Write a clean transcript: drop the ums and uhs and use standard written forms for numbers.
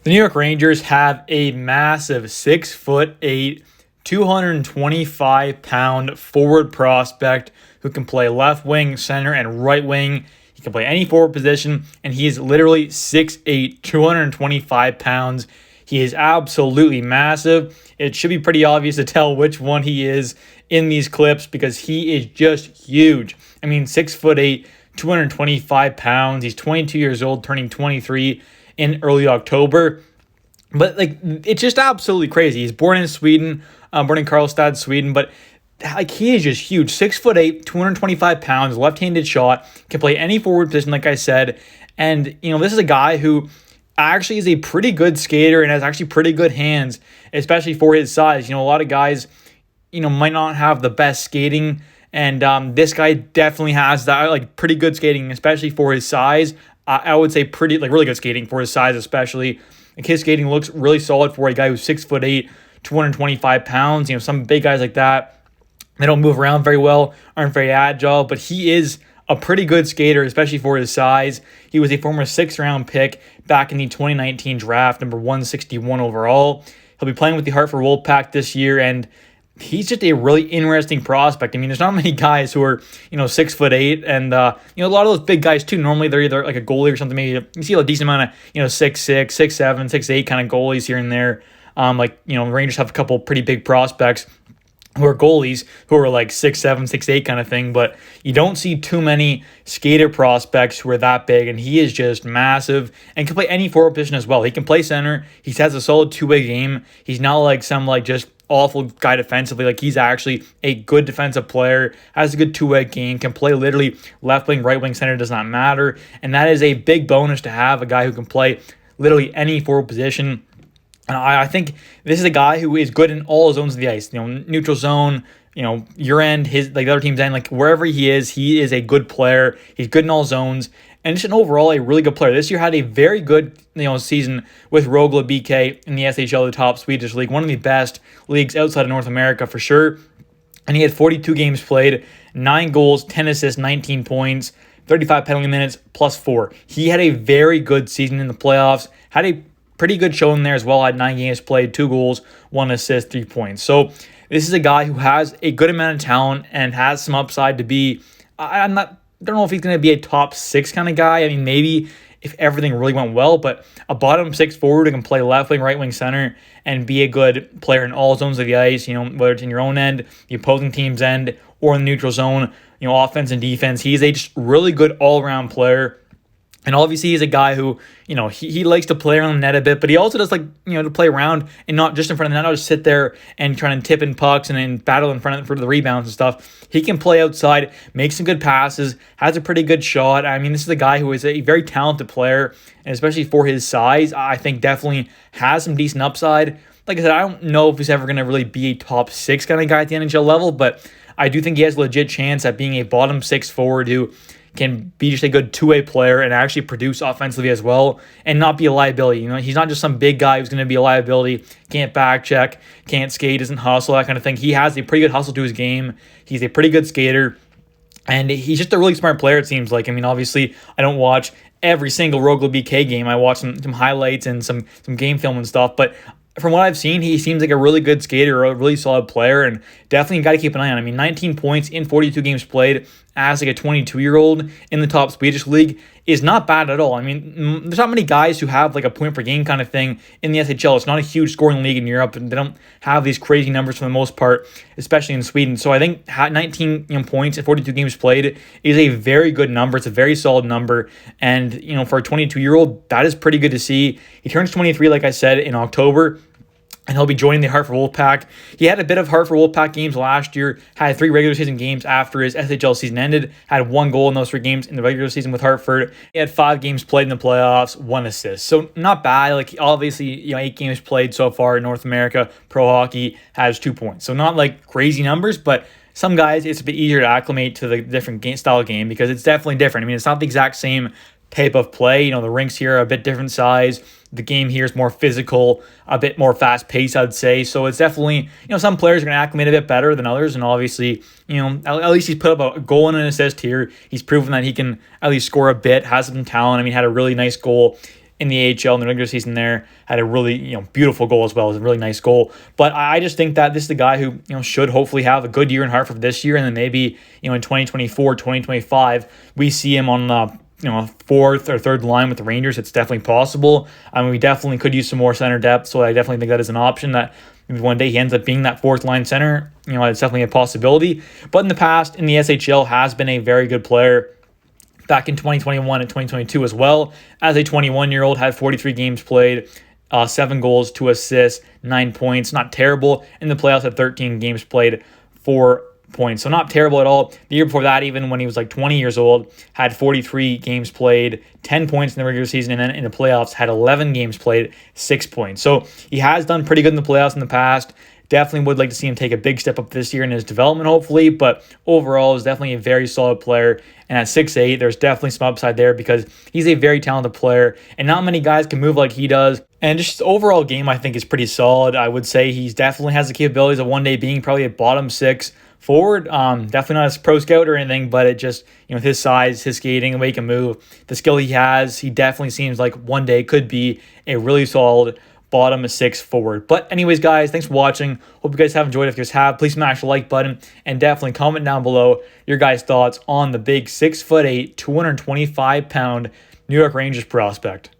The New York Rangers have a massive 6'8", 225-pound forward prospect who can play left wing, center, and right wing. He can play any forward position, and he is literally 6'8", 225 pounds. He is absolutely massive. It should be pretty obvious to tell which one he is in these clips because he is just huge. I mean, 6'8", 225 pounds. He's 22 years old, turning 23 in early October. But it's just absolutely crazy. He's born in Sweden, born in Karlstad, Sweden, but he is just huge. 6'8", 225 pounds, left-handed shot, can play any forward position, like I said. And this is a guy who actually is a pretty good skater and has actually pretty good hands, especially for his size. A lot of guys, might not have the best skating, and this guy definitely has that, pretty good skating, especially for his size. I would say really good skating for his size, especially. His skating looks really solid for a guy who's 6'8", 225 pounds. Some big guys like that, they don't move around very well, aren't very agile, but he is a pretty good skater, especially for his size. He was a former 6th-round pick back in the 2019 draft, number 161 overall. He'll be playing with the Hartford Wolfpack this year, and he's just a really interesting prospect. I mean, there's not many guys who are, 6'8", and a lot of those big guys too. Normally they're either like a goalie or something. Maybe you see a decent amount of 6'6", 6'7", 6'8" kind of goalies here and there. Rangers have a couple pretty big prospects who are goalies who are like 6'7", 6'8" kind of thing, but you don't see too many skater prospects who are that big, and he is just massive and can play any forward position as well. He can play center. He has a solid two-way game. He's not like some just awful guy defensively. He's actually a good defensive player, has a good two-way game, can play literally left wing, right wing, center, does not matter, and that is a big bonus to have a guy who can play literally any forward position. And I think this is a guy who is good in all zones of the ice. Neutral zone, your end, the other team's end, wherever he is a good player. He's good in all zones, and just an overall a really good player. This year had a very good season with Rogle BK in the SHL, the top Swedish league, one of the best leagues outside of North America for sure. And he had 42 games played, 9 goals, 10 assists, 19 points, 35 penalty minutes, plus 4. He had a very good season in the playoffs, had a pretty good showing there as well. Had 9 games played, 2 goals, 1 assist, 3 points. So this is a guy who has a good amount of talent and has some upside to be. I don't know if he's going to be a top 6 kind of guy. I mean, maybe if everything really went well, but a bottom 6 forward who can play left wing, right wing, center, and be a good player in all zones of the ice. Whether it's in your own end, the opposing team's end, or in the neutral zone. Offense and defense. He's a just really good all around player. And obviously he's a guy who, he likes to play around the net a bit, but he also does to play around and not just in front of the net, not just sit there and try and tip in pucks and then battle in front of the rebounds and stuff. He can play outside, make some good passes, has a pretty good shot. I mean, this is a guy who is a very talented player, and especially for his size, I think definitely has some decent upside. Like I said, I don't know if he's ever going to really be a top 6 kind of guy at the NHL level, but I do think he has a legit chance at being a bottom 6 forward who can be just a good two-way player and actually produce offensively as well and not be a liability. He's not just some big guy who's going to be a liability, can't back check, can't skate, doesn't hustle, that kind of thing. He has a pretty good hustle to his game. He's a pretty good skater, and he's just a really smart player, it seems like. I mean, obviously, I don't watch every single Rogle BK game. I watch some highlights and some game film and stuff, but from what I've seen, he seems like a really good skater, a really solid player, and definitely got to keep an eye on. I mean, 19 points in 42 games played as a 22-year-old in the top Swedish league is not bad at all. I mean, there's not many guys who have a point per game kind of thing in the SHL. It's not a huge scoring league in Europe, and they don't have these crazy numbers for the most part, especially in Sweden. So I think 19 points in 42 games played is a very good number. It's a very solid number, and for a 22-year-old, that is pretty good to see. He turns 23, like I said, in October, and he'll be joining the Hartford Wolfpack. He had a bit of Hartford Wolfpack games last year, had 3 regular season games after his SHL season ended, had 1 goal in those 3 games in the regular season with Hartford. He had 5 games played in the playoffs, 1 assist. So not bad. Obviously, 8 games played so far in North America. Pro hockey has 2 points. So not crazy numbers, but some guys, it's a bit easier to acclimate to the different style game because it's definitely different. I mean, it's not the exact same type of play. The rinks here are a bit different size. The game here is more physical, a bit more fast-paced, I'd say. So it's definitely, some players are going to acclimate a bit better than others. And obviously, at least he's put up a goal and an assist here. He's proven that he can at least score a bit, has some talent. I mean, had a really nice goal in the AHL in the regular season there. Had a really, beautiful goal as well. It was a really nice goal. But I just think that this is the guy who, should hopefully have a good year in Hartford this year. And then maybe, in 2024, 2025, we see him on fourth or third line with the Rangers. It's definitely possible. I mean, we definitely could use some more center depth. So I definitely think that is an option that maybe one day he ends up being that fourth line center. It's definitely a possibility. But in the past, in the SHL, has been a very good player. Back in 2021 and 2022 as well. As a 21-year-old, had 43 games played, 7 goals, 2 assists, 9 points. Not terrible. In the playoffs, had 13 games played, 4 points. So not terrible at all. The year before that, even when he was like 20 years old, had 43 games played, 10 points in the regular season, and then in the playoffs, had 11 games played, 6 points. So he has done pretty good in the playoffs in the past. Definitely would like to see him take a big step up this year in his development, hopefully. But overall, is definitely a very solid player. And at 6'8", there's definitely some upside there because he's a very talented player. And not many guys can move like he does. And just his overall game, I think, is pretty solid. I would say he definitely has the capabilities of one day being probably a bottom 6 forward. Definitely not a pro scout or anything, but it just, with his size, his skating, the way he can move, the skill he has, he definitely seems like one day could be a really solid bottom 6 forward. But anyways, guys, thanks for watching. Hope you guys have enjoyed. If you guys have, please smash the like button and definitely comment down below your guys' thoughts on the big 6'8", 225-pound New York Rangers prospect.